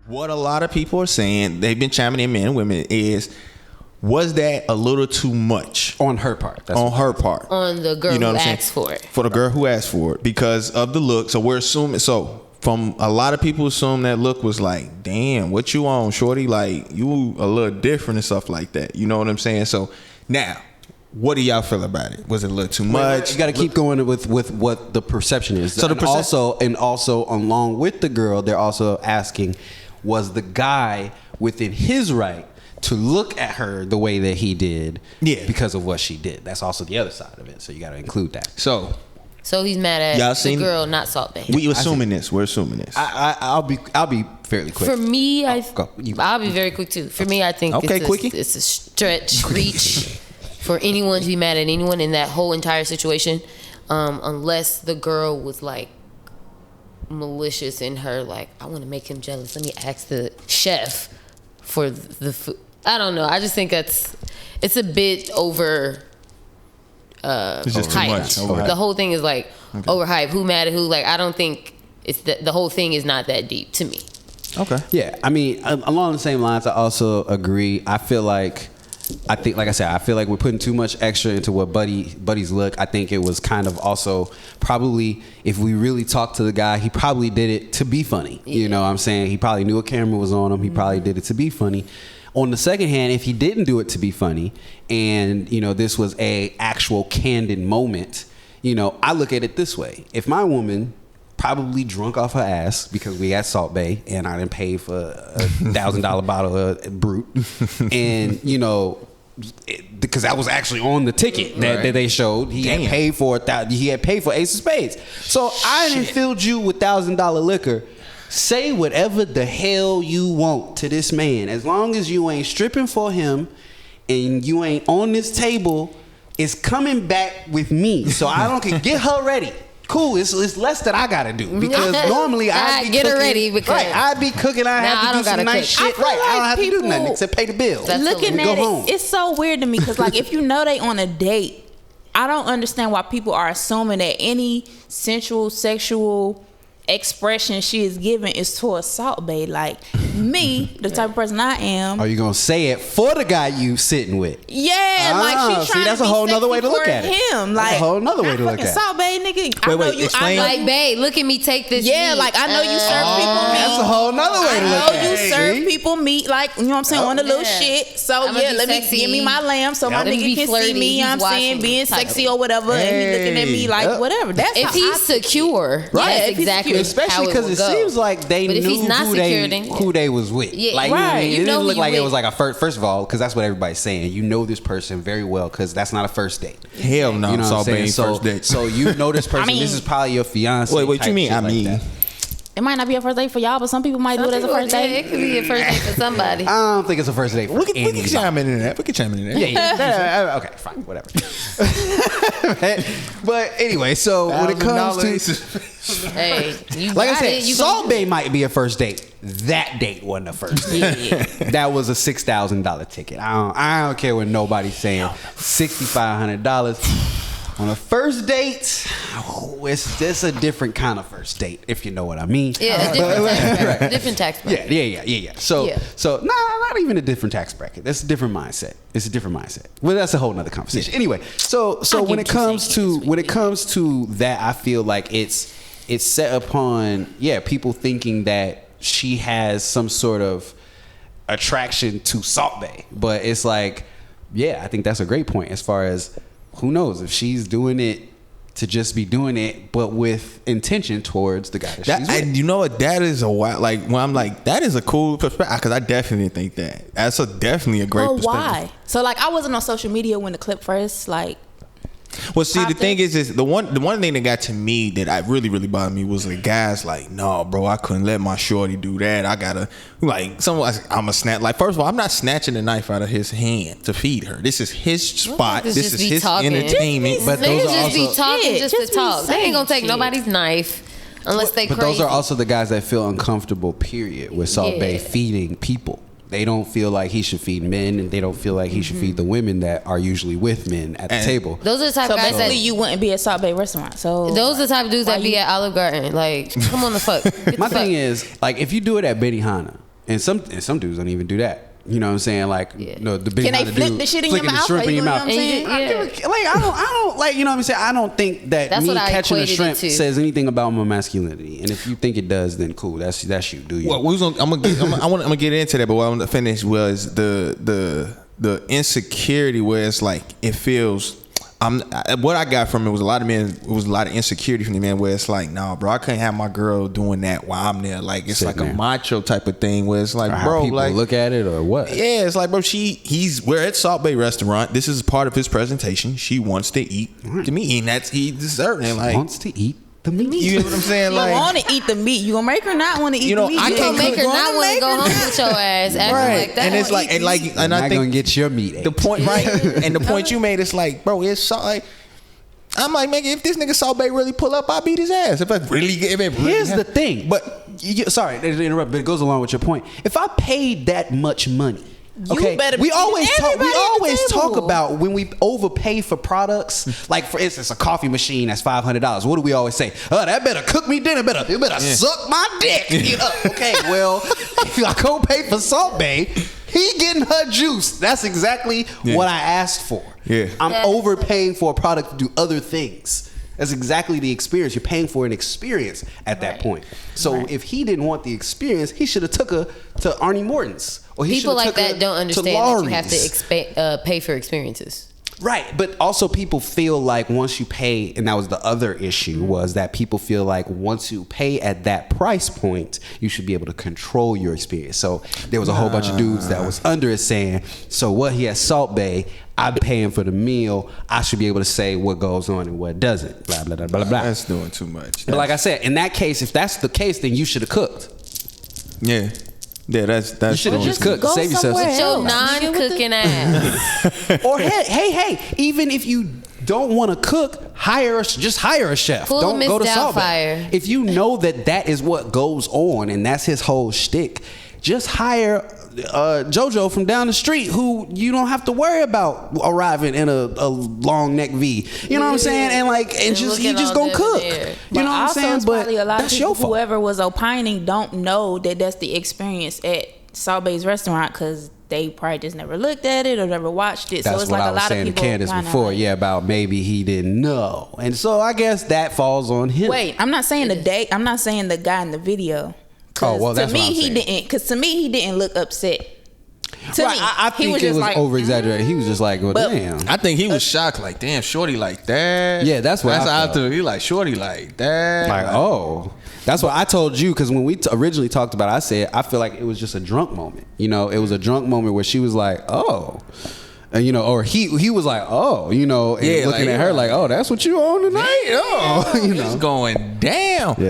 What a lot of people are saying, they've been chiming in, men and women, is was that a little too much on her part? On her part, on the girl who asked for it. For the girl who asked for it because of the look. So we're assuming. So from a lot of people assume that look was like, damn, what you on, shorty? Like you a little different and stuff like that. You know what I'm saying? So now, what do y'all feel about it? Was it a little too much? You got to keep going with what the perception is. So also along with the girl, they're also asking, was the guy within his right to look at her the way that he did because of what she did? That's also the other side of it. So you got to include that. So he's mad at the girl, not Salt Bae. We're assuming this. I'll be fairly quick. For me, I'll be very quick too. For me, I think it's a stretch, reach for anyone to be mad at anyone in that whole entire situation, unless the girl was like malicious in her, like, I want to make him jealous. Let me ask the chef for the food. I don't know. I just think it's a bit over. It's just too much. The whole thing is like overhyped. Who mad at who? Like, I don't think it's the whole thing is not that deep to me. Okay. Yeah, I mean, along the same lines, I also agree. I feel like we're putting too much extra into what Buddy's look. I think it was kind of also probably, if we really talked to the guy, he probably did it to be funny. Yeah. You know what I'm saying? He probably knew a camera was on him. He probably did it to be funny. On the second hand, if he didn't do it to be funny and, you know, this was a actual candid moment, you know, I look at it this way. If my woman probably drunk off her ass because we at Salt Bae and I didn't pay for a $1,000 bottle of Brut, and you know, because that was actually on the ticket that they showed. He had paid for Ace of Spades. So I didn't filled you with $1,000 liquor. Say whatever the hell you want to this man, as long as you ain't stripping for him and you ain't on this table. It's coming back with me, so I don't get her ready. Cool, it's less that I gotta do because normally I'd be get cooking, her ready because I'd be cooking. I have to do some nice shit. I don't have to do nothing except pay the bill. Looking at it, it's so weird to me because like if you know they on a date, I don't understand why people are assuming that any sensual, sexual expression she is giving is towards Salt Bae. Like me, the type of person I am. Are you gonna say it for the guy you sitting with? Yeah, like she's trying that's to be a whole nother way to look at it. Him, that's a whole nother way to look at it. Salt Bae, nigga. I know you. Like, babe, look at me take this. Yeah, meat. Like I know you serve people meat. That's a whole nother way to look at it. I know you serve people meat, like you know what I'm saying, on the little shit. So yeah, let me give me my lamb so my nigga can see me. I'm saying being sexy or whatever, and he looking at me like whatever. That's if he's secure, right? Exactly. Especially because it seems like they knew who they was with. Yeah, like, right. It didn't look like it was like a first of all, because that's what everybody's saying. You know this person very well because that's not a first date. Hell no, you know Salt Bae first date. So you know this person. This is probably your fiance. Wait, what you mean? I mean, it might not be a first date for y'all, but some people might do it as a first date. It could be a first date for somebody. I don't think it's a first date for we can chime in that. We can chime in that. Yeah. Okay, fine, whatever. But anyway, so when it comes to hey, like I said, Salt Bae might be a first date. That date wasn't a first date. That was a $6,000 ticket. I don't care what nobody's saying. $6,500 on a first date. It's just a different kind of first date, if you know what I mean. Yeah, different tax bracket. Yeah. So not even a different tax bracket. That's a different mindset. It's a different mindset. Well, that's a whole nother conversation. Anyway, so when it comes to that, I feel like it's set upon people thinking that she has some sort of attraction to Salt Bae, but it's like, I think that's a great point as far as who knows if she's doing it to just be doing it, but with intention towards the guy that she's with. And you know what? That is a wild, like when I'm like, that is a cool perspective because I definitely think that that's definitely a great perspective. Why? So like I wasn't on social media when the clip first like. Well, see, the thing is the one thing that got to me that I really bothered me was the guys like, no, bro, I couldn't let my shorty do that. I gotta I'm a snatch. Like, first of all, I'm not snatching the knife out of his hand to feed her. This is his spot. This is his entertainment. But those are also be talking just to talk. They ain't gonna take nobody's knife unless they. But those are also the guys that feel uncomfortable. Period. With Salt Bae feeding people. They don't feel like he should feed men, and they don't feel like he should feed the women that are usually with men at the table. Those are the type of guys that you wouldn't be at Salt Bae restaurant. So those are the type of dudes that be at Olive Garden. Like, come on the fuck. My thing is, like, if you do it at Benihana, And some dudes don't even do that. You know what I'm saying? Like, the big can they flip the shit in your mouth? Shrimp in your mouth. I don't like, you know what I'm saying? I don't think that that's me what catching a shrimp says anything about my masculinity. And if you think it does, then cool. That's you. Do you? Well, I'm gonna get into that, but what I want to finish was the insecurity where it's like it feels. What I got from it was a lot of men. It was a lot of insecurity from the men where it's like, nah, bro, I can't have my girl doing that while I'm there. Like it's like a macho type of thing where it's like, or bro, how people like look at it or what? Yeah, it's like, bro, we're at Salt Bae restaurant. This is part of his presentation. She wants to eat the meat, and he deserves it. Like wants to eat the meat. You know what I'm saying? You like, want to eat the meat. You gonna make her not want to eat the meat. I can't make her not want to go home with your ass acting like that. And it's like, and I think gonna get your meat. The point, right? And the point you made is like, bro, it's so like. I'm like, man, if this nigga Salt Bae really pull up, I beat his ass. If it really here's the thing, but sorry to interrupt, but it goes along with your point. If I paid that much money, okay, we always talk about when we overpay for products. Like for instance, a coffee machine that's $500. What do we always say? Oh, that better cook me dinner. It better suck my dick. You know? Okay, well, if I go pay for Salt Bae, he getting her juice. That's exactly what I asked for. Yeah. I'm overpaying for a product to do other things. That's exactly the experience. You're paying for an experience at that point. So if he didn't want the experience, he should have took her to Arnie Morton's. Or he people like that don't understand that you have to pay for experiences. Right, but also people feel like once you pay, and that was the other issue, was that people feel like once you pay at that price point, you should be able to control your experience. So there was a whole bunch of dudes that was under it saying, so what, he has Salt Bae, I'm paying for the meal, I should be able to say what goes on and what doesn't, blah, blah, blah, blah, blah. That's doing too much. But like I said, in that case, if that's the case, then you should have cooked. Yeah. Yeah, that's you should have just cooked. Save yourself. With your non-cooking ass. Or hey, even if you don't want to cook, just hire a chef. Pull Don't go to Salt Bae. Doubtfire. If you know that is what goes on and that's his whole shtick, just hire JoJo from down the street who you don't have to worry about arriving in a long neck V. You know what I'm saying? And he just gonna cook. You know what I'm saying? But a lot that's of people, your fault. whoever was opining don't know that that's the experience at Salt Bae's restaurant because they probably just never looked at it or never watched it. That's so it's what like I was a lot saying of to people Candace before, about maybe he didn't know. And so I guess that falls on him. Wait, I'm not saying I'm not saying the guy in the video. Oh, well, that's to me, what I'm he saying. didn't. Because to me, he didn't look upset. To me, I think it was over exaggerated. He was just like, well, damn. I think he was shocked, like, damn, shorty like that. Yeah, that's what I felt. He like, shorty like that. Like, oh. That's what I told you, because when we originally talked about it, I said, I feel like it was just a drunk moment. You know, it was a drunk moment where she was like, oh. And, or he was like, oh, and looking at her like, oh, that's what you on tonight? Oh, It's going down. Yeah.